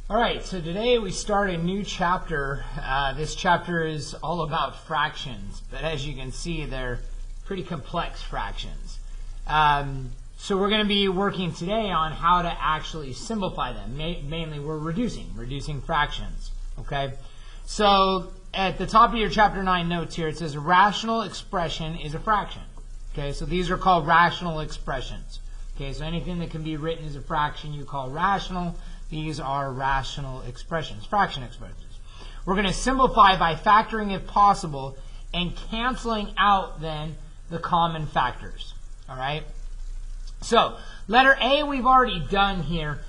All right, so today we start a new chapter. This chapter is all about fractions, but as you can see, they're pretty complex fractions. So we're going to be working today on how to actually simplify them. Mainly, we're reducing fractions. Okay, so at the top of your chapter 9 notes here, it says a rational expression is a fraction. Okay, so these are called rational expressions. Okay, so anything that can be written as a fraction you call rational. These are rational expressions, fraction expressions. We're going to simplify by factoring if possible and canceling out then the common factors. All right? So, letter A we've already done here.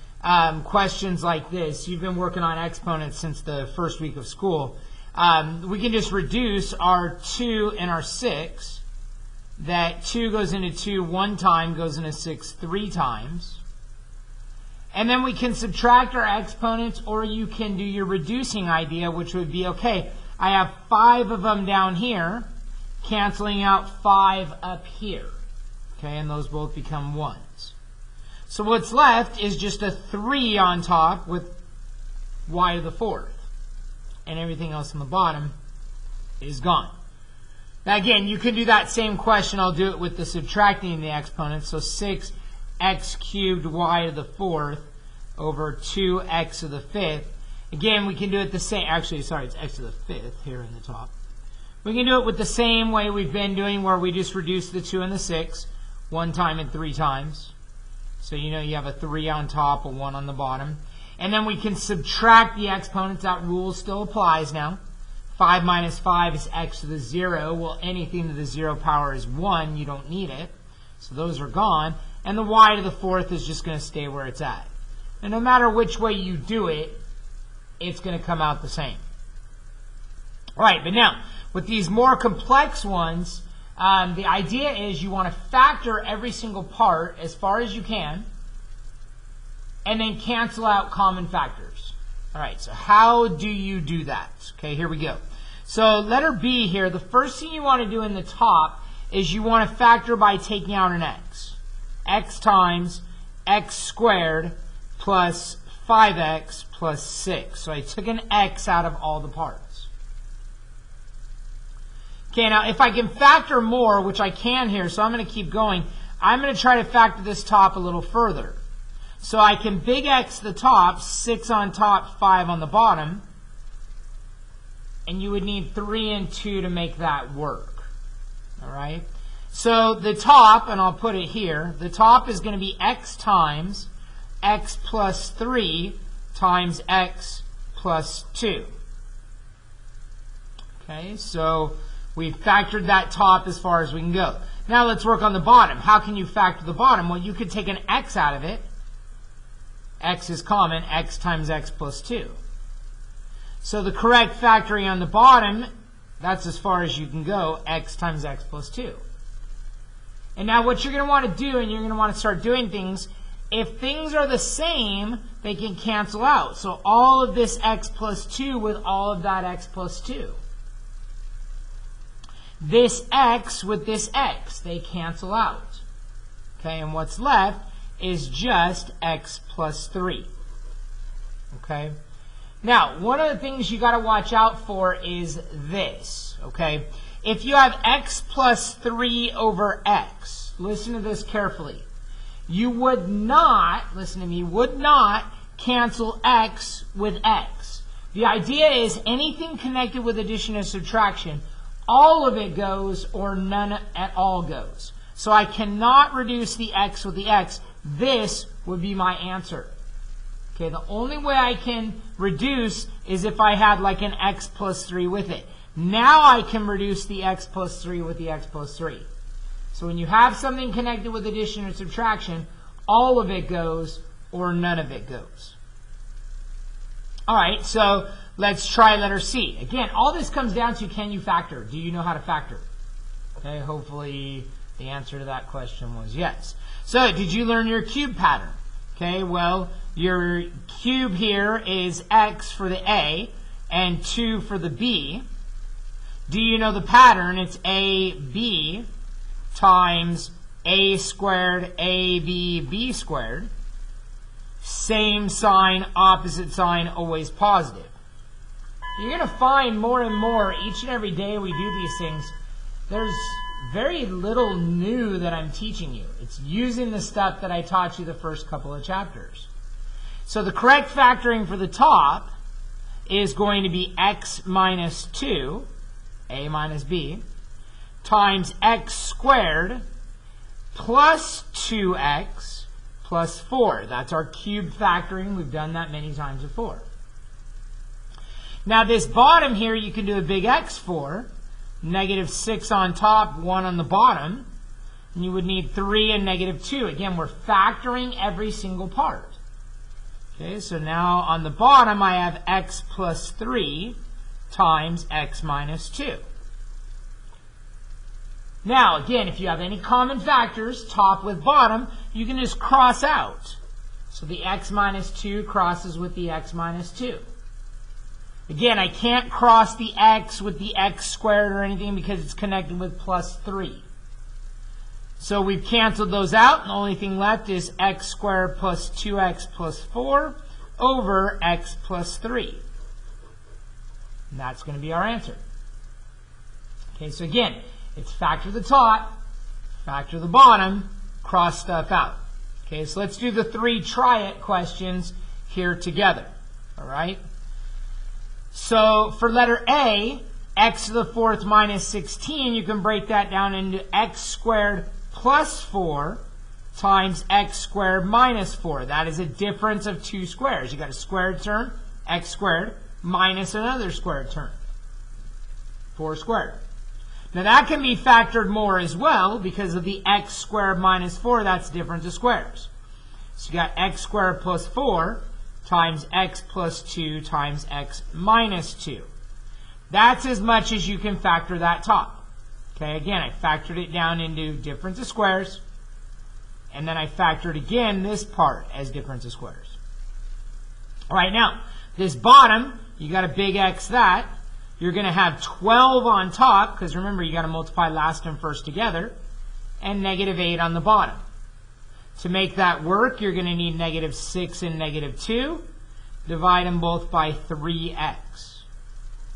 Questions like this. You've been working on exponents since the first week of school. We can just reduce our 2 and our 6. That 2 goes into 2 one time, goes into 6 3 times. And then we can subtract our exponents, or you can do your reducing idea, which would be, okay, I have 5 of them down here, canceling out 5 up here. Okay, and those both become 1s. So what's left is just a 3 on top with y to the 4th. And everything else on the bottom is gone. Now again, you can do that same question. I'll do it with the subtracting the exponents. So 6 x cubed y to the 4th over 2x to the 5th. Again, we can do it the same. Actually, sorry, it's x to the 5th here in the top. We can do it with the same way we've been doing, where we just reduce the 2 and the 6 one time and 3 times. So you know you have a 3 on top, a 1 on the bottom. And then we can subtract the exponents. That rule still applies now. 5 minus 5 is x to the 0. Well, anything to the 0 power is 1. You don't need it. So those are gone. And the y to the 4th is just going to stay where it's at. And no matter which way you do it, it's going to come out the same. All right, but now, with these more complex ones, the idea is you want to factor every single part as far as you can, and then cancel out common factors. All right, so how do you do that? Okay, here we go. So letter B here, the first thing you want to do in the top is you want to factor by taking out an x. X times x squared plus 5x plus 6. So I took an x out of all the parts. Okay, now if I can factor more, which I can here, so I'm going to keep going, I'm going to try to factor this top a little further. So I can big X the top, 6 on top, 5 on the bottom, and you would need 3 and 2 to make that work. All right? So the top, and I'll put it here, the top is going to be x times x plus 3 times x plus 2. Okay, so we've factored that top as far as we can go. Now let's work on the bottom. How can you factor the bottom? Well, you could take an x out of it. X is common, x times x plus 2. So the correct factoring on the bottom, that's as far as you can go, x times x plus 2. And now what you're going to want to do, and you're going to want to start doing things, if things are the same, they can cancel out. So all of this x plus 2 with all of that x plus 2. This x with this x, they cancel out. Okay, and what's left is just x plus 3. Okay? Now, one of the things you got to watch out for is this. Okay? If you have x plus 3 over x, listen to this carefully. You would not, listen to me, would not cancel x with x. The idea is anything connected with addition or subtraction, all of it goes or none at all goes. So I cannot reduce the x with the x. This would be my answer. Okay, the only way I can reduce is if I had like an x plus 3 with it. Now I can reduce the x plus 3 with the x plus 3. So when you have something connected with addition or subtraction, all of it goes or none of it goes. All right, so let's try letter C. Again, all this comes down to, can you factor? Do you know how to factor? Okay, hopefully the answer to that question was yes. So did you learn your cube pattern? Okay, well, your cube here is x for the A and 2 for the B. Do you know the pattern? It's AB times A squared, AB, B squared. Same sign, opposite sign, always positive. You're going to find more and more each and every day we do these things. There's very little new that I'm teaching you. It's using the stuff that I taught you the first couple of chapters. So the correct factoring for the top is going to be x minus 2, a minus b, times x squared plus 2x plus 4. That's our cube factoring. We've done that many times before. Now this bottom here you can do a big X for. Negative 6 on top, 1 on the bottom. And you would need 3 and negative 2. Again, we're factoring every single part. Okay, so now on the bottom I have x plus 3 times x minus 2. Now, again, if you have any common factors, top with bottom, you can just cross out. So the x minus 2 crosses with the x minus 2. Again, I can't cross the x with the x squared or anything because it's connected with plus 3. So we've canceled those out, and the only thing left is x squared plus 2x plus 4 over x plus 3. And that's going to be our answer. Okay, so again, it's factor the top, factor the bottom, cross stuff out. Okay, so let's do the 3 try-it questions here together. All right? So for letter A, x to the 4th minus 16, you can break that down into x squared plus 4 times x squared minus 4. That is a difference of 2 squares. You got a squared term, x squared, minus another squared term, 4 squared. Now that can be factored more as well because of the x squared minus 4, that's difference of squares. So you got x squared plus 4 times x plus 2 times x minus 2. That's as much as you can factor that top. Okay, again, I factored it down into difference of squares, and then I factored again this part as difference of squares. All right, now, this bottom, you got a big X that. You're going to have 12 on top, because remember, you got to multiply last and first together, and negative 8 on the bottom. To make that work, you're going to need negative 6 and negative 2. Divide them both by 3x.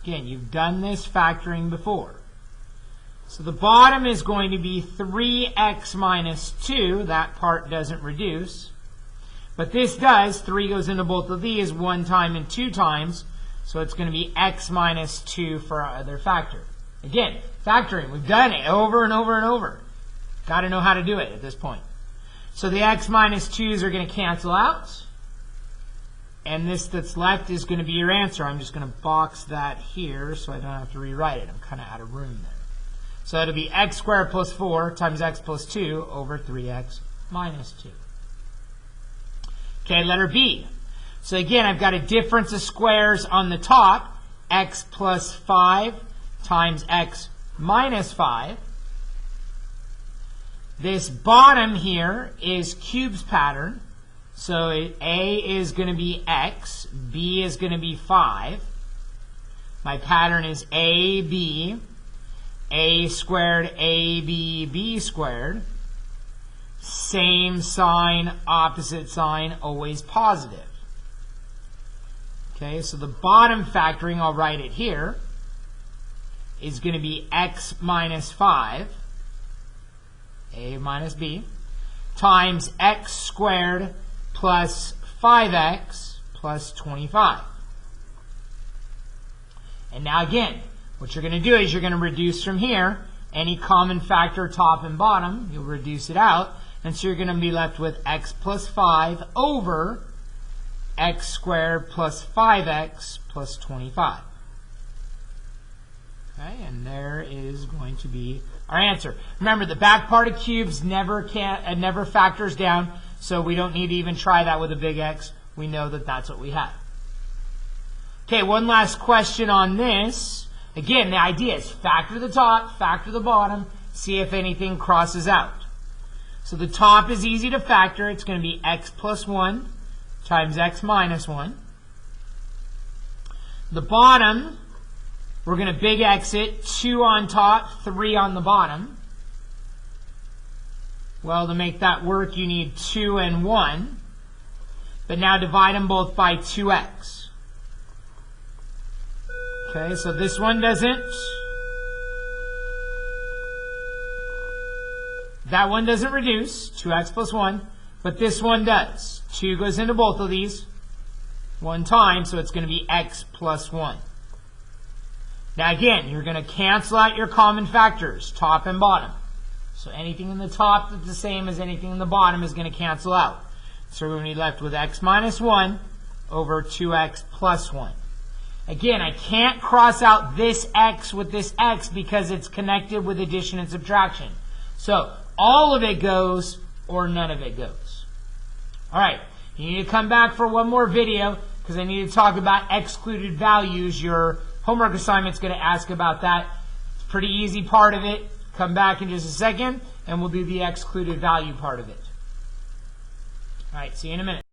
Again, you've done this factoring before. So the bottom is going to be 3x minus 2. That part doesn't reduce. But this does. 3 goes into both of these 1 time and 2 times. So it's going to be x minus 2 for our other factor. Again, factoring. We've done it over and over and over. Got to know how to do it at this point. So the x minus 2's are going to cancel out. And this that's left is going to be your answer. I'm just going to box that here so I don't have to rewrite it. I'm kind of out of room there. So it'll be x squared plus 4 times x plus 2 over 3x minus 2. Okay, letter B. So again, I've got a difference of squares on the top. X plus 5 times x minus 5. This bottom here is cubes pattern. So A is going to be x, B is going to be 5. My pattern is AB, A squared, AB, B squared. Same sign, opposite sign, always positive. Okay, so the bottom factoring, I'll write it here, is going to be x minus 5. A minus B, times x squared plus 5x plus 25. And now again, what you're going to do is you're going to reduce from here. Any common factor, top and bottom, you'll reduce it out. And so you're going to be left with x plus 5 over x squared plus 5x plus 25. Okay, and there is going to be our answer. Remember, the back part of cubes never factors down, so we don't need to even try that with a big X. We know that that's what we have. Okay, one last question on this. Again, the idea is factor the top, factor the bottom, see if anything crosses out. So the top is easy to factor. It's going to be x plus 1 times x minus 1. The bottom, we're going to big X it, 2 on top, 3 on the bottom. Well, to make that work, you need 2 and 1. but now divide them both by 2x. Okay, so this one doesn't. That one doesn't reduce, 2x plus 1, but this one does. 2 goes into both of these one time, so it's going to be x plus 1. Now again, you're going to cancel out your common factors, top and bottom. So anything in the top that's the same as anything in the bottom is going to cancel out. So we're going to be left with x minus 1 over 2x plus 1. Again, I can't cross out this x with this x because it's connected with addition and subtraction. So all of it goes or none of it goes. All right, you need to come back for one more video because I need to talk about excluded values. Your homework assignment's going to ask about that. It's a pretty easy part of it. Come back in just a second and we'll do the excluded value part of it. All right, see you in a minute.